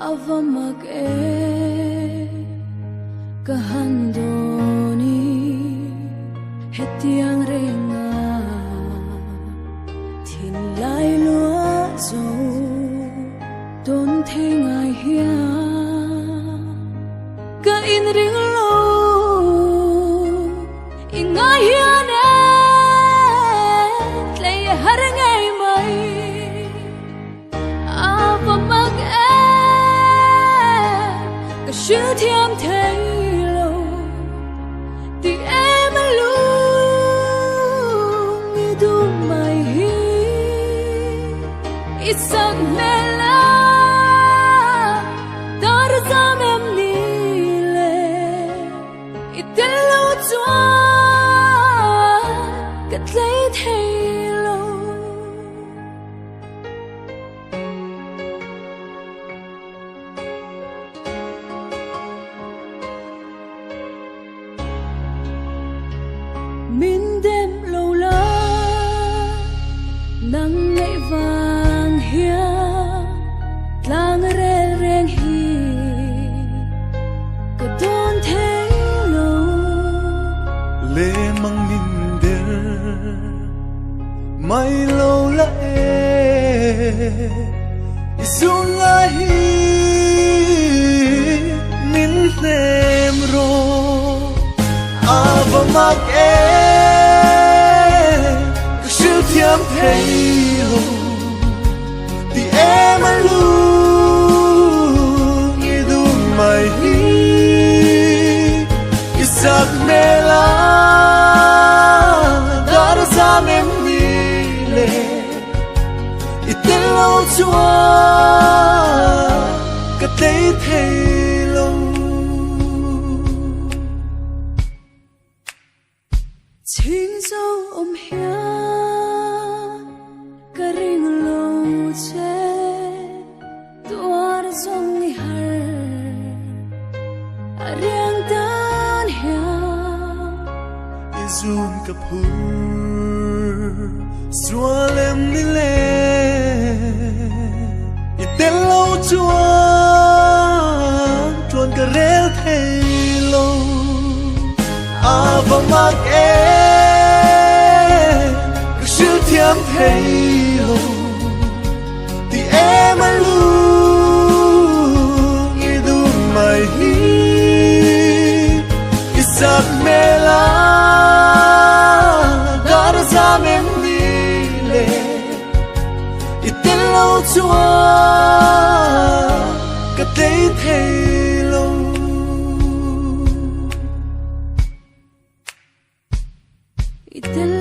Avamak kahandoni hetiang renga thin lai lúa dầu tôn thế ngài hia ka in ring lâu in ngài hia nè lấy har ngày mai avamak chưa thiam thấy lâu thì em luôn như du mày hi ít sắc mê la ta đã dám em đi lệ ít tên lâu chua cất lấy thấy lâu min đêm lâu la nắng ngày vàng hia lang reng reng hi cả đón thấy lâu lệ mang min der mai lâu la isun la hi min đêm ro avamak chưa thiam thấy lâu thì em luôn như du mày hi isak mê la đã dám em đi lệ ít tên lâu chua cả thấy thấy lâu chính dấu ôm hia cả ring lâu che tua dòng nghi har riang tan hia izun kapur sualem nile iten lâu chua tuan karel thay lâu avamak chưa thiam thấy lâu thì em luôn như du mày hi isak mê la đã dám em đi lệ ít tên lâu chua cả thấy thấy lâu ít tên